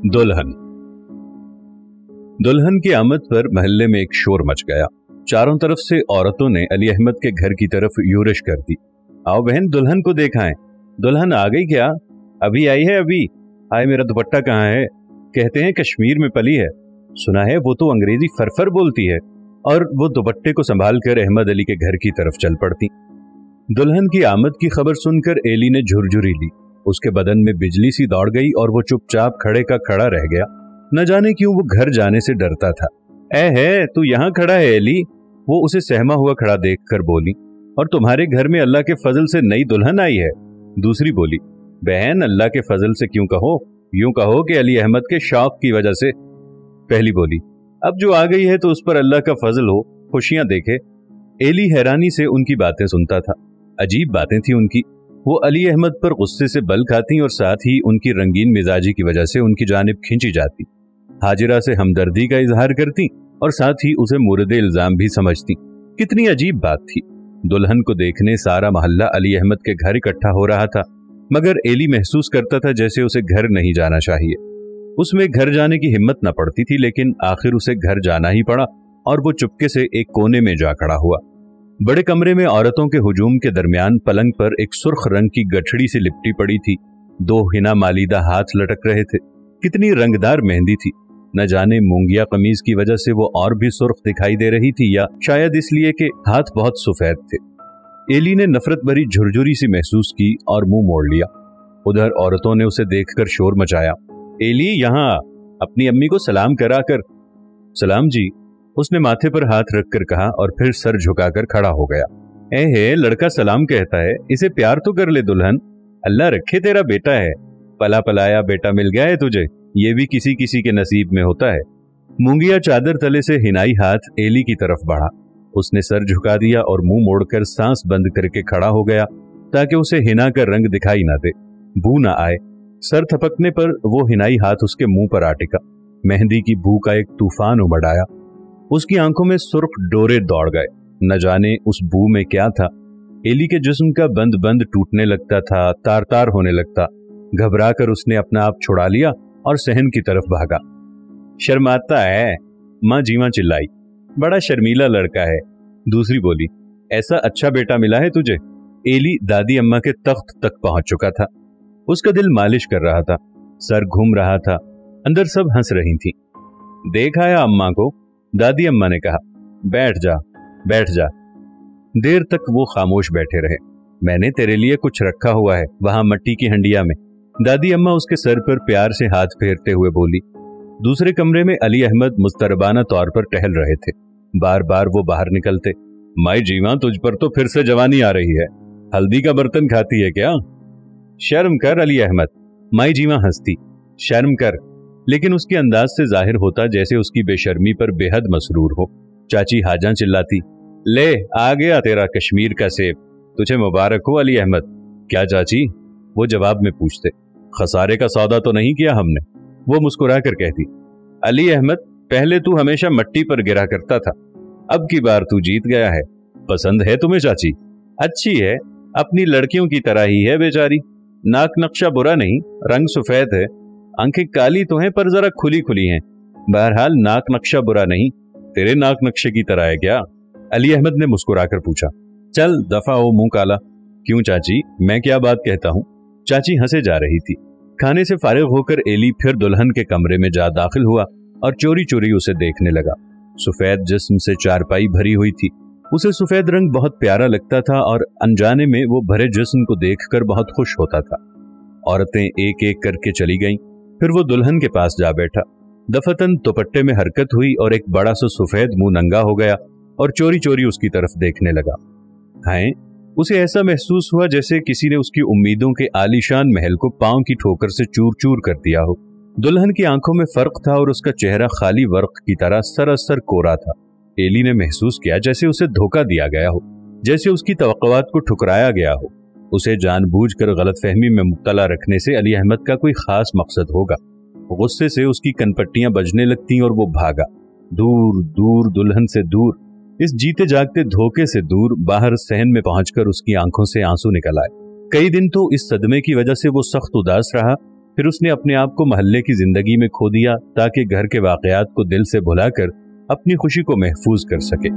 दुल्हन। दुल्हन की आमद पर महल्ले में एक शोर मच गया। चारों तरफ से औरतों ने अली अहमद के घर की तरफ यूरिश कर दी। आओ बहन, दुल्हन को दिखाएं। दुल्हन आ गई क्या? अभी आई है अभी। आए, मेरा दुपट्टा कहाँ है? कहते हैं कश्मीर में पली है। सुना है वो तो अंग्रेजी फरफर बोलती है। और वो दुपट्टे को संभाल कर अहमद अली के घर की तरफ चल पड़ती। दुल्हन की आमद की खबर सुनकर एली ने झुरझुरी ली। उसके बदन में बिजली सी दौड़ गई और वो चुपचाप खड़े का खड़ा रह गया। न जाने क्यों वो घर जाने से डरता था। है तू यहाँ खड़ा है एली? वो उसे सहमा हुआ खड़ा देखकर बोली। और तुम्हारे घर में अल्लाह के फजल से नई दुल्हन आई है। दूसरी बोली, बहन अल्लाह के फजल से क्यों कहो, यूं कहो कि अली अहमद के शौक की वजह से। पहली बोली, अब जो आ गई है तो उस पर अल्लाह का फजल हो, खुशियां देखे। एली हैरानी से उनकी बातें सुनता था। अजीब बातें थी उनकी। वो अली अहमद पर गुस्से से बल खाती और साथ ही उनकी रंगीन मिजाजी की वजह से उनकी जानिब खींची जाती। हाजिरा से हमदर्दी का इजहार करती और साथ ही उसे मुर्दे इल्जाम भी समझती। कितनी अजीब बात थी। दुल्हन को देखने सारा मोहल्ला अली अहमद के घर इकट्ठा हो रहा था, मगर एली महसूस करता था जैसे उसे घर नहीं जाना चाहिए। उसमें घर जाने की हिम्मत न पड़ती थी, लेकिन आखिर उसे घर जाना ही पड़ा और वो चुपके से एक कोने में जा खड़ा हुआ। बड़े कमरे में औरतों के हुजूम के दरमियान पलंग पर एक सुर्ख रंग की गठड़ी से लिपटी पड़ी थी। दो हिना मालीदा हाथ लटक रहे थे। कितनी रंगदार मेहंदी थी। न जाने मूंगिया कमीज की वजह से वो और भी सुर्ख दिखाई दे रही थी या शायद इसलिए कि हाथ बहुत सफेद थे। एली ने नफरत भरी झुरझुरी सी महसूस की और मुंह मोड़ लिया। उधर औरतों ने उसे देखकर शोर मचाया। एली यहाँ, अपनी अम्मी को सलाम करा कर। सलाम जी, उसने माथे पर हाथ रखकर कहा और फिर सर झुकाकर खड़ा हो गया। हे, लड़का सलाम कहता है, इसे प्यार तो कर ले दुल्हन। अल्लाह रखे तेरा बेटा है, पला पलाया बेटा मिल गया है तुझे। ये भी किसी किसी के नसीब में होता है। मूंगिया चादर तले से हिनाई हाथ एली की तरफ बढ़ा। उसने सर झुका दिया और मुंह मोड़कर सांस बंद करके खड़ा हो गया ताकि उसे हिना का रंग दिखाई ना दे, बू ना आए। सर थपकने पर वो हिनाई हाथ उसके मुंह पर आ टिका। मेहंदी की बू का एक तूफान उमड़ आया। उसकी आंखों में सुर्ख डोरे दौड़ गए। न जाने उस बू में क्या था। एली के जिस्म का बंद बंद टूटने लगता था, तार तार होने लगता। घबरा कर उसने अपना आप छुड़ा लिया और सहन की तरफ भागा। शर्माता है, माँ जीवा चिल्लाई। बड़ा शर्मीला लड़का है। दूसरी बोली, ऐसा अच्छा बेटा मिला है तुझे। एली दादी अम्मा के तख्त तक पहुंच चुका था। उसका दिल मालिश कर रहा था, सर घूम रहा था। अंदर सब हंस रही थी। देख आया अम्मा को? दादी अम्मा ने कहा। बैठ जा, बैठ जा। देर तक वो खामोश बैठे रहे। मैंने तेरे लिए कुछ रखा हुआ है वहां मट्टी की हंडिया में। दादी अम्मा उसके सर पर प्यार से हाथ फेरते हुए बोली। दूसरे कमरे में अली अहमद मुस्तरबाना तौर पर टहल रहे थे। बार बार वो बाहर निकलते। माई जीवा, तुझ पर तो फिर से जवानी आ रही है। हल्दी का बर्तन खाती है क्या? शर्म कर अली अहमद। माई जीवा हंसती। शर्म कर, लेकिन उसके अंदाज से जाहिर होता जैसे उसकी बेशर्मी पर बेहद मसरूर हो। चाची हाजा चिल्लाती, ले आ गया तेरा कश्मीर का सेब। तुझे मुबारक हो अली अहमद। क्या चाची? वो जवाब में पूछते। खसारे का सौदा तो नहीं किया हमने। वो मुस्कुरा कर कहती, अली अहमद, पहले तू हमेशा मट्टी पर गिरा करता था, अब की बार तू जीत गया है। पसंद है तुम्हें चाची? अच्छी है, अपनी लड़कियों की तरह ही है बेचारी। नाक नक्शा बुरा नहीं, रंग सफेद है। आंखें काली तो हैं पर जरा खुली खुली हैं। बहरहाल नाक नक्शा बुरा नहीं, तेरे नाक नक्शे की तरह है क्या? अली अहमद ने मुस्कुराकर पूछा। चल दफा हो मुंह काला। क्यों चाची, मैं क्या बात कहता हूँ? चाची हंसे जा रही थी। खाने से फारिग होकर एली फिर दुल्हन के कमरे में जा दाखिल हुआ और चोरी चोरी उसे देखने लगा। सफेद जिस्म से चारपाई भरी हुई थी। उसे सफेद रंग बहुत प्यारा लगता था और अनजाने में वो भरे जिस्म को देखकर बहुत खुश होता था। औरतें एक एक करके चली गईं। फिर वो दुल्हन के पास जा बैठा। दफतन दुपट्टे में हरकत हुई और एक बड़ा सा सफेद मुंह नंगा हो गया और चोरी चोरी उसकी तरफ देखने लगा। हाय, उसे ऐसा महसूस हुआ जैसे किसी ने उसकी उम्मीदों के आलीशान महल को पांव की ठोकर से चूर चूर कर दिया हो। दुल्हन की आंखों में फर्क था और उसका चेहरा खाली वर्क की तरह सरासर कोरा था। एली ने महसूस किया जैसे उसे धोखा दिया गया हो, जैसे उसकी तवक्कुआत को ठुकराया गया हो। उसे जानबूझकर गलतफहमी में मुब्तला रखने से अली अहमद का कोई खास मकसद होगा। गुस्से से उसकी कनपट्टियां बजने लगती और वो भागा, दूर दूर, दुल्हन से दूर, इस जीते जागते धोखे से दूर। बाहर सहन में पहुंचकर उसकी आंखों से आंसू निकल आए। कई दिन तो इस सदमे की वजह से वो सख्त उदास रहा। फिर उसने अपने आप को महल्ले की जिंदगी में खो दिया ताकि घर के वाकयात को दिल से भुलाकर अपनी खुशी को महफूज कर सके।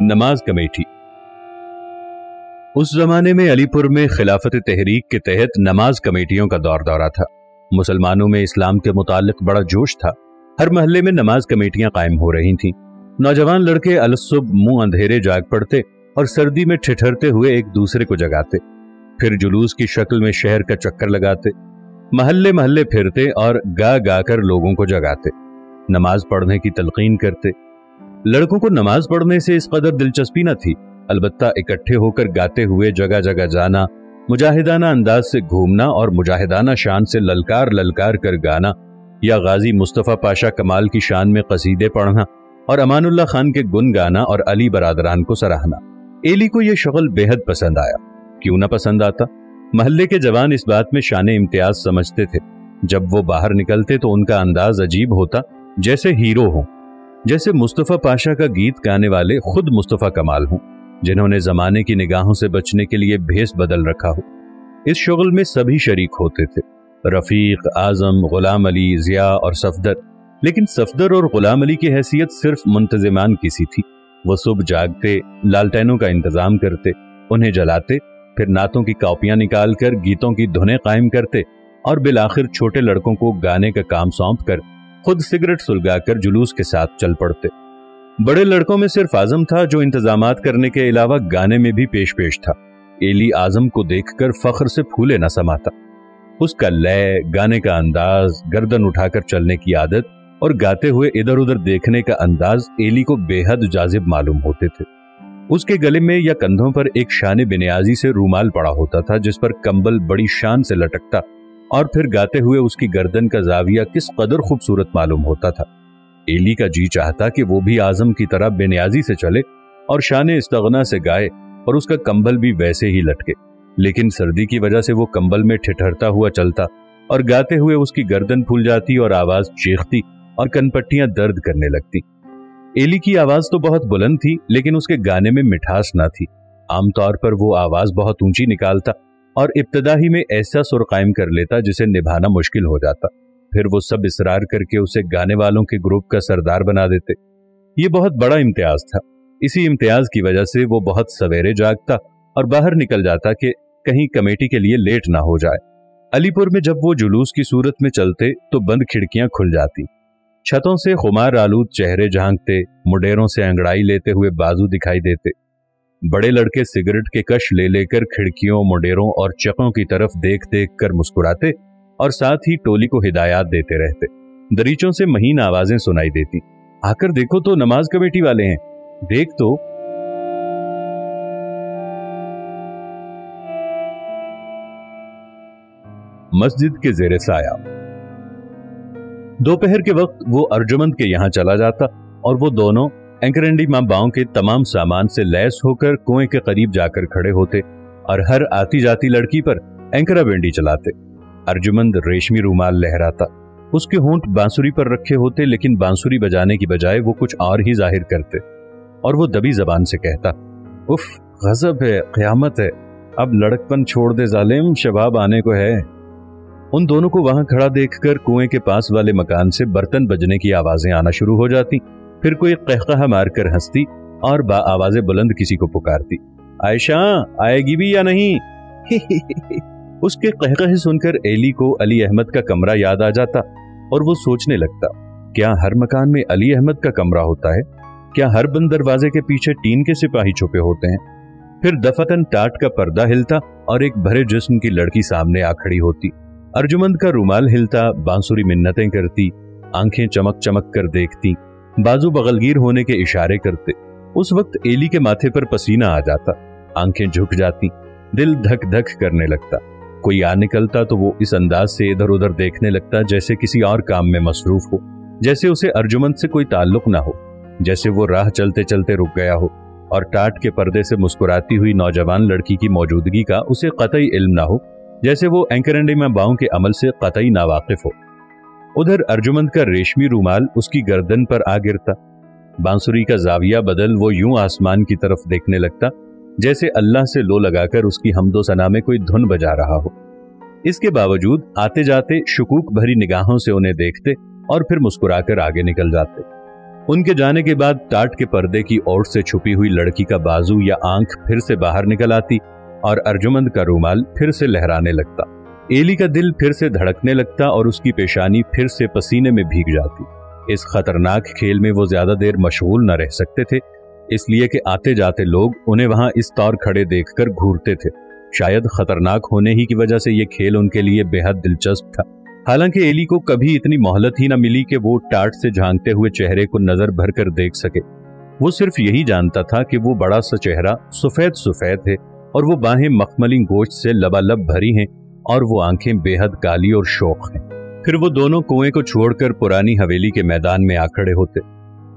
नमाज कमेटी। उस जमाने में अलीपुर में खिलाफत तहरीक के तहत नमाज कमेटियों का दौर दौरा था। मुसलमानों में इस्लाम के मुतालिक बड़ा जोश था। हर महल्ले में नमाज कमेटियां कायम हो रही थीं। नौजवान लड़के अलसुब मुंह अंधेरे जाग पड़ते और सर्दी में ठिठुरते हुए एक दूसरे को जगाते, फिर जुलूस की शक्ल में शहर का चक्कर लगाते, महल्ले महल्ले फिरते और गा गा कर लोगों को जगाते, नमाज पढ़ने की तलकीन करते। लड़कों को नमाज पढ़ने से इस कदर दिलचस्पी न थी, अलबत्ता इकट्ठे होकर गाते हुए जगह जगह जाना, मुजाहिदाना अंदाज से घूमना और मुजाहिदाना शान से ललकार ललकार कर गाना, या गाजी मुस्तफ़ा पाशा कमाल की शान में कसीदे पढ़ना और अमानुल्लाह खान के गुन गाना और अली बरादरान को सराहना। एली को यह शगल बेहद पसंद आया। क्यों ना पसंद आता। महल्ले के जवान इस बात में शान इम्तियाज समझते थे। जब वो बाहर निकलते तो उनका अंदाज अजीब होता, जैसे हीरो हों, जैसे मुस्तफ़ा पाशा का गीत गाने वाले खुद मुस्तफ़ा कमाल हों, जिन्होंने जमाने की निगाहों से बचने के लिए भेस बदल रखा हो। इस शगल में सभी शरीक होते थे, रफीक, आजम, गुलाम अली, जिया और सफदर। लेकिन सफदर और गुलाम अली की हैसियत सिर्फ मुंतजिमान की सी थी। वो सुबह जागते, लालटेनों का इंतजाम करते, उन्हें जलाते, फिर नातों की कॉपियां निकालकर गीतों की धुनें कायम करते और बिलाखिर छोटे लड़कों को गाने का काम सौंप कर खुद सिगरेट सुलगाकर जुलूस के साथ चल पड़ते। बड़े लड़कों में सिर्फ आजम था जो इंतजामात करने के अलावा गाने में भी पेश था। एली आजम को देखकर फख्र से फूले न समाता। उसका लय, गाने का अंदाज, गर्दन उठाकर चलने की आदत और गाते हुए इधर उधर देखने का अंदाज एली को बेहद जाजिब मालूम होते थे। उसके गले में या कंधों पर एक शान बेनियाजी से रूमाल पड़ा होता था जिस पर कंबल बड़ी शान से लटकता, और फिर गाते हुए उसकी गर्दन का जाविया किस कदर खूबसूरत मालूम होता था। एली का जी चाहता कि वो भी आजम की तरह बेनियाजी से चले और शान इस्तगना से गाए और उसका कंबल भी वैसे ही लटके, लेकिन सर्दी की वजह से वो कंबल में ठिठुरता हुआ चलता और गाते हुए उसकी गर्दन फूल जाती और आवाज चीखती और कनपट्टियां दर्द करने लगती। एली की आवाज तो बहुत बुलंद थी, लेकिन उसके गाने में मिठास न थी। आमतौर पर वो आवाज बहुत ऊंची निकालता और इब्तदा ही में ऐसा सुर कायम कर लेता जिसे निभाना मुश्किल हो जाता। फिर वो सब इसरार करके उसे गाने वालों के ग्रुप का सरदार बना देते। ये बहुत बड़ा इम्तियाज था। इसी इम्तियाज की वजह से वो बहुत सवेरे जागता और बाहर निकल जाता कि कहीं कमेटी के लिए लेट ना हो जाए। अलीपुर में जब वो जुलूस की सूरत में चलते तो बंद खिड़कियां खुल जाती, छतों से खुमार आलूद चेहरे झांकते, मुडेरों से अंगड़ाई लेते हुए बाजू दिखाई देते। बड़े लड़के सिगरेट के कश ले लेकर खिड़कियों, मुडेरों और चकों की तरफ देख देख कर मुस्कुराते और साथ ही टोली को हिदायत देते रहते। दरीचों से महीन आवाजें सुनाई देती, आकर देखो तो नमाज कमेटी वाले हैं, देख तो। मस्जिद के जेरे साया। दोपहर के वक्त वो अर्जुमंद के यहां चला जाता और वो दोनों एंकरंडी मां बाओं के तमाम सामान से लैस होकर कुएं के करीब जाकर खड़े होते और हर आती जाती लड़की पर एंकरा बेंडी चलाते। अर्जुमंद रेशमी रूमाल लहराता, उसके होंठ बांसुरी पर रखे होते, लेकिन बांसुरी बजाने की बजाय वो कुछ और ही जाहिर करते और वो दबी जबान से कहता, उफ, गजब है, क़यामत है, अब लड़कपन छोड़ दे जालिम, शबाब आने को है। उन दोनों को वहां खड़ा देखकर कुएं के पास वाले मकान से बर्तन बजने की आवाजें आना शुरू हो जाती। फिर कोई कहकहा मारकर हंसती और आवाजें बुलंद किसी को पुकारती, आयशा आएगी भी या नहीं? उसके कहकहे सुनकर एली को अली अहमद का कमरा याद आ जाता और वो सोचने लगता, क्या हर मकान में अली अहमद का कमरा होता है? क्या हर बंद दरवाजे के पीछे टीन के सिपाही छुपे होते हैं? फिर दफतन टाट का पर्दा हिलता और एक भरे जिस्म की लड़की सामने आ खड़ी होती। अर्जुमंद का रुमाल हिलता, बांसुरी मिन्नतें करती, आंखें चमक चमक कर देखती, बाजू बगलगीर होने के इशारे करते। उस वक्त एली के माथे पर पसीना आ जाता, आंखें झुक जाती, दिल धक धक करने लगता। कोई आ निकलता तो वो इस अंदाज से इधर उधर देखने लगता जैसे किसी और काम में मसरूफ हो, जैसे उसे अर्जुमंद से कोई ताल्लुक ना हो, जैसे वो राह चलते चलते रुक गया हो और टाट के पर्दे से मुस्कुराती हुई नौजवान लड़की की मौजूदगी का उसे कतई इल्म ना हो, जैसे वो एंकरंडी में बाओं के अमल से कतई नावाकिफ हो। उधर अर्जुमंद का रेशमी रूमाल उसकी गर्दन पर आ गिरता, बांसुरी का जाविया बदल वो यूं आसमान की तरफ देखने लगता जैसे अल्लाह से लो लगाकर उसकी हम्दो सना में कोई धुन बजा रहा हो। इसके बावजूद आते जाते शुकूक भरी निगाहों से उन्हें देखते और फिर मुस्कुराकर आगे निकल जाते। उनके जाने के बाद टाट के पर्दे की ओर से छुपी हुई लड़की का बाजू या आंख फिर से बाहर निकल आती और अर्जुमंद का रूमाल फिर से लहराने लगता। एली का दिल फिर से धड़कने लगता और उसकी पेशानी फिर से पसीने में भीग जाती। इस खतरनाक खेल में वो ज्यादा देर मशगूल न रह सकते थे, इसलिए कि आते जाते लोग उन्हें वहां इस तौर खड़े देखकर घूरते थे। शायद खतरनाक होने ही की वजह से ये खेल उनके लिए बेहद दिलचस्प था। हालांकि एली को कभी इतनी मोहलत ही न मिली कि वो टाट से झांकते हुए चेहरे को नजर भर कर देख सके। वो सिर्फ यही जानता था कि वो बड़ा सा चेहरा सफेद सफेद है और वो बाहें मखमली गोश्त से लबालब भरी हैं और वो आंखें बेहद काली और शौक हैं। फिर वो दोनों कुएं को छोड़कर पुरानी हवेली के मैदान में आ खड़े होते।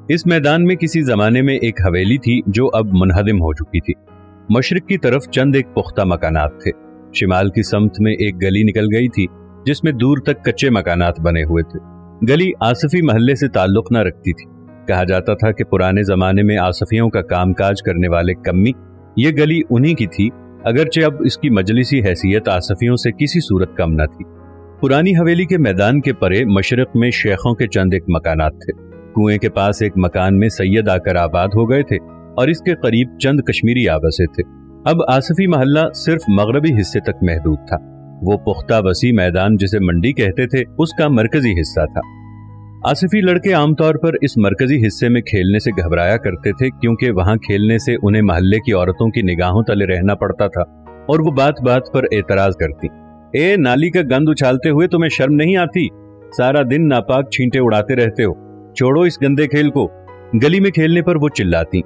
इस मैदान में किसी जमाने में एक हवेली थी जो अब मुनहदिम हो चुकी थी। मशरिक की तरफ चंद एक पुख्ता मकानात थे। शिमाल की समत में एक गली निकल गई थी जिसमें दूर तक कच्चे मकानात बने हुए थे। गली आसफी महल्ले से ताल्लुक न रखती थी। कहा जाता था कि पुराने जमाने में आसफियों का कामकाज करने वाले कम्मी ये गली उन्हीं की थी, अगरचे अब इसकी मजलिसी हैसियत आसफियों से किसी सूरत कम न थी। पुरानी हवेली के मैदान के परे मशरिक में शेखों के चंद एक मकानात थे। कुएं के पास एक मकान में सैयद आकर आबाद हो गए थे और इसके करीब चंद कश्मीरी आवासे थे। अब आसफी महल्ला सिर्फ मगरबी हिस्से तक महदूद था। वो पुख्ता वसी मैदान जिसे मंडी कहते थे उसका मरकजी हिस्सा था। आसफी लड़के आमतौर पर इस मरकजी हिस्से में खेलने से घबराया करते थे, क्योंकि वहां खेलने से उन्हें महल्ले की औरतों की निगाहों तले रहना पड़ता था और वो बात बात पर एतराज करती। ए नाली का गंद उछालते हुए तुम्हें शर्म नहीं आती? सारा दिन नापाक छींटे उड़ाते रहते हो, छोड़ो इस गंदे खेल को। गली में खेलने पर वो चिल्लाती।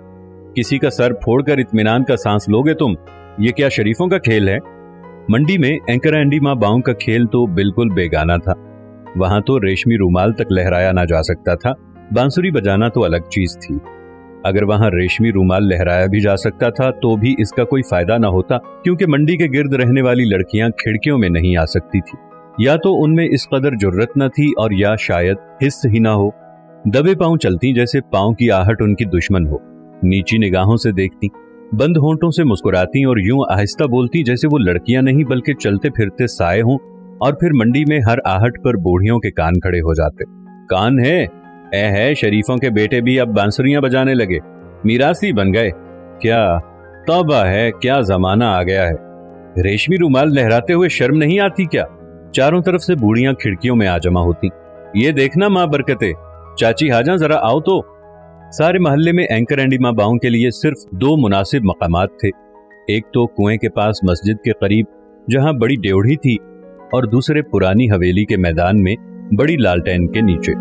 किसी का सर फोड़कर इत्मीनान का सांस लोगे तुम? ये क्या शरीफों का खेल है? मंडी में एंकर एंडी माँ बाओं का खेल तो बिल्कुल बेगाना था। वहां तो रेशमी रूमाल तक लहराया ना जा सकता था, बांसुरी बजाना तो अलग चीज थी। अगर वहां रेशमी रूमाल लहराया भी जा सकता था तो भी इसका कोई फायदा ना होता, क्योंकि मंडी के गिर्द रहने वाली लड़कियां खिड़कियों में नहीं आ सकती थी। या तो उनमें इस कदर जुर्रत न थी और या शायद हिस्स ही ना हो। दबे पांव चलती जैसे पांव की आहट उनकी दुश्मन हो। नीची निगाहों से देखती, बंद होंठों से मुस्कुराती और यूं आहिस्ता बोलती जैसे वो लड़कियां नहीं बल्कि चलते फिरते साए हों। और फिर मंडी में हर आहट पर बूढ़ियों के कान खड़े हो जाते। कान है शरीफों के बेटे भी अब बांसुरियां बजाने लगे, मीरासी बन गए क्या? तौबा है, क्या जमाना आ गया है। रेशमी रुमाल लहराते हुए शर्म नहीं आती क्या? चारों तरफ से बूढ़ियां खिड़कियों में आ जमा होती। ये देखना माँ बरकते, चाची हाजा जरा आओ तो। सारे मोहल्ले में एंकर एंडी माँ बाओं के लिए सिर्फ दो मुनासिब मकामात थे। एक तो कुएं के पास मस्जिद के करीब जहां बड़ी ड्योढ़ी थी, और दूसरे पुरानी हवेली के मैदान में बड़ी लालटेन के नीचे।